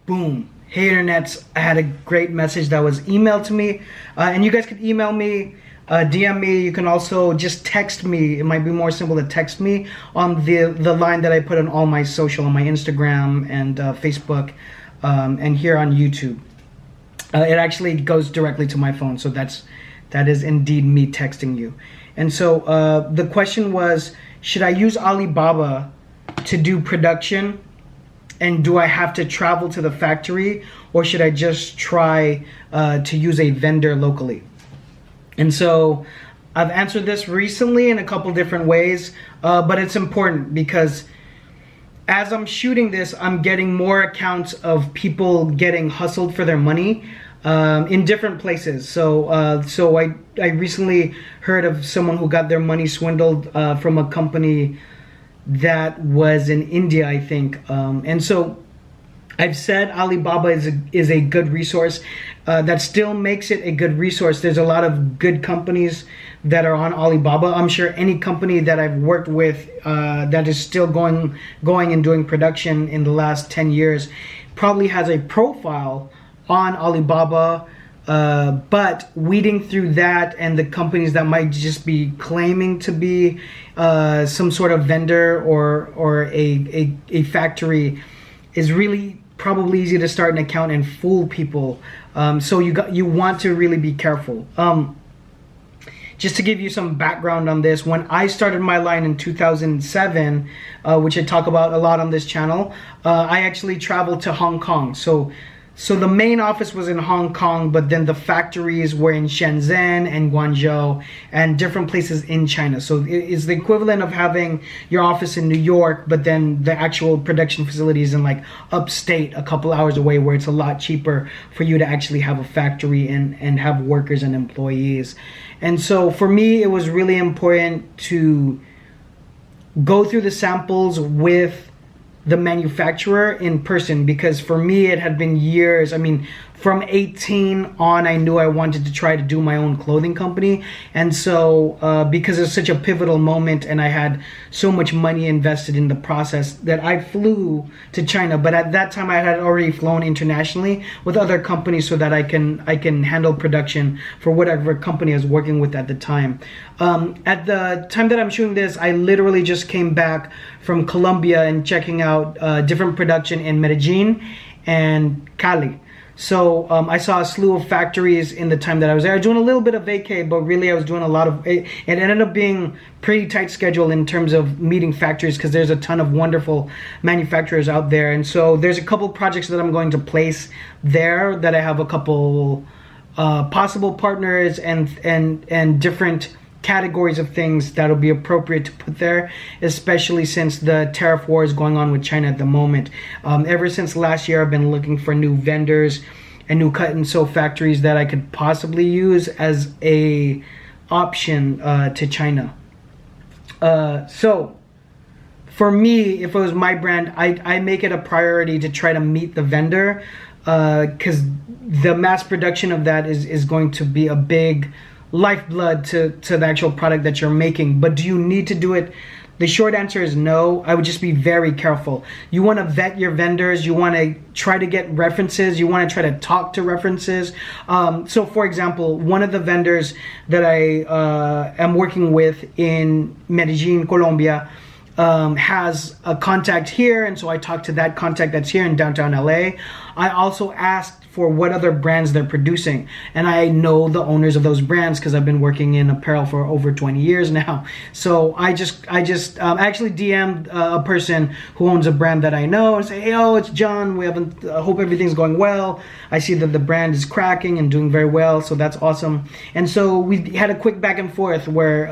boom. Hey internets, I had a great message that was emailed to me, and you guys can email me, DM me. You can also just text me. It might be more simple to text me on the line that I put on all my social, on my Instagram and Facebook, and here on YouTube. It actually goes directly to my phone, so that is indeed me texting you. And so the question was, should I use Alibaba to do production? And do I have to travel to the factory, or should I just try to use a vendor locally? And so I've answered this recently in a couple different ways, but it's important because as I'm shooting this, I'm getting more accounts of people getting hustled for their money in different places. So I recently heard of someone who got their money swindled from a company that was in India, I think. And so I've said Alibaba is a good resource. That still makes it a good resource. There's a lot of good companies that are on Alibaba. I'm sure any company that I've worked with that is still going and doing production in the last 10 years probably has a profile on Alibaba. But weeding through that and the companies that might just be claiming to be some sort of vendor or a factory is really probably easy to start an account and fool people. So you want to really be careful. Just to give you some background on this, when I started my line in 2007, which I talk about a lot on this channel, I actually traveled to Hong Kong. So the main office was in Hong Kong, but then the factories were in Shenzhen and Guangzhou and different places in China. So it's the equivalent of having your office in New York, but then the actual production facilities in like upstate, a couple hours away, where it's a lot cheaper for you to actually have a factory and have workers and employees. And so for me, it was really important to go through the samples with the manufacturer in person, because for me it had been years. I mean, from 18 on, I knew I wanted to try to do my own clothing company. And so because it's such a pivotal moment and I had so much money invested in the process, that I flew to China. But at that time I had already flown internationally with other companies so that I can handle production for whatever company I was working with at the time. At the time that I'm shooting this, I literally just came back from Colombia and checking out different production in Medellin and Cali. So I saw a slew of factories in the time that I was there. I was doing a little bit of vacay, but really I was doing a lot of it. It ended up being pretty tight schedule in terms of meeting factories, because there's a ton of wonderful manufacturers out there. And so there's a couple projects that I'm going to place there that I have a couple possible partners and different categories of things that'll be appropriate to put there, especially since the tariff war is going on with China at the moment. Ever since last year, I've been looking for new vendors and new cut and sew factories that I could possibly use as a option to China. So for me, if it was my brand, I make it a priority to try to meet the vendor, because the mass production of that is going to be a big lifeblood to the actual product that you're making. But do you need to do it? The short answer is no. I would just be very careful. You want to vet your vendors. You want to try to get references. You want to try to talk to references. So for example, one of the vendors that I am working with in Medellin, Colombia, has a contact here, and so I talked to that contact that's here in downtown LA. I also asked for what other brands they're producing, and I know the owners of those brands because I've been working in apparel for over 20 years now. So I actually DM'd a person who owns a brand that I know and say, hey, oh, it's John. We haven't. Hope everything's going well. I see that the brand is cracking and doing very well, so that's awesome. And so we had a quick back and forth where,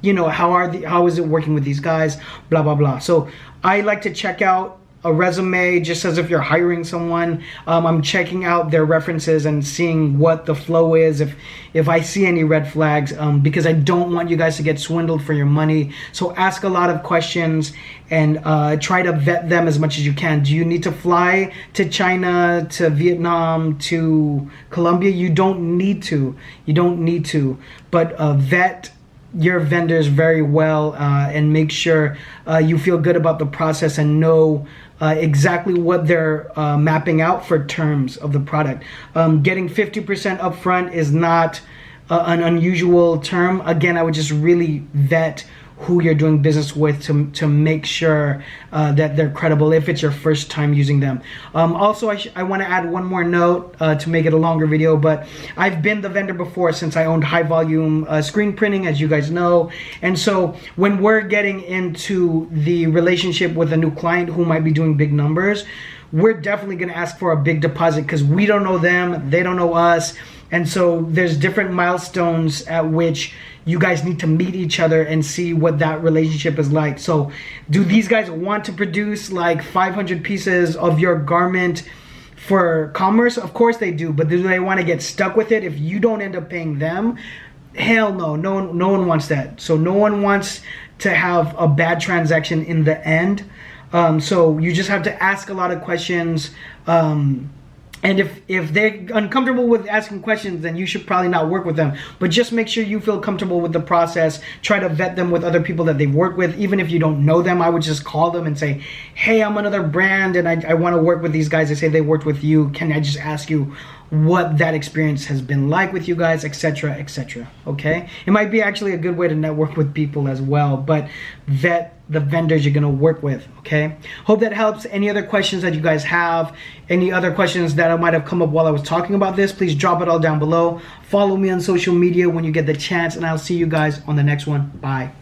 you know, how is it working with these guys, blah blah blah. So I like to check out a resume just as if you're hiring someone. I'm checking out their references and seeing what the flow is, if I see any red flags, because I don't want you guys to get swindled for your money. So ask a lot of questions and try to vet them as much as you can. Do you need to fly to China, to Vietnam, to Colombia? You don't need to. You don't need to. But vet your vendors very well and make sure you feel good about the process and know exactly what they're mapping out for terms of the product. Getting 50% upfront is not an unusual term. Again, I would just really vet who you're doing business with to make sure that they're credible if it's your first time using them. Also, I want to add one more note to make it a longer video, but I've been the vendor before since I owned high volume screen printing, as you guys know. And so when we're getting into the relationship with a new client who might be doing big numbers, we're definitely going to ask for a big deposit because we don't know them, they don't know us. And so there's different milestones at which you guys need to meet each other and see what that relationship is like. So do these guys want to produce like 500 pieces of your garment for commerce? Of course they do, but do they want to get stuck with it if you don't end up paying them? Hell no. No one wants that. So no one wants to have a bad transaction in the end. So you just have to ask a lot of questions. And if they're uncomfortable with asking questions, then you should probably not work with them. But just make sure you feel comfortable with the process. Try to vet them with other people that they've worked with. Even if you don't know them, I would just call them and say, hey, I'm another brand and I want to work with these guys. They say they worked with you. Can I just ask you what that experience has been like with you guys, etc., etc. Okay? It might be actually a good way to network with people as well, but vet the vendors you're gonna work with, okay? Hope that helps. Any other questions that you guys have, any other questions that might have come up while I was talking about this, please drop it all down below. Follow me on social media when you get the chance, and I'll see you guys on the next one. Bye.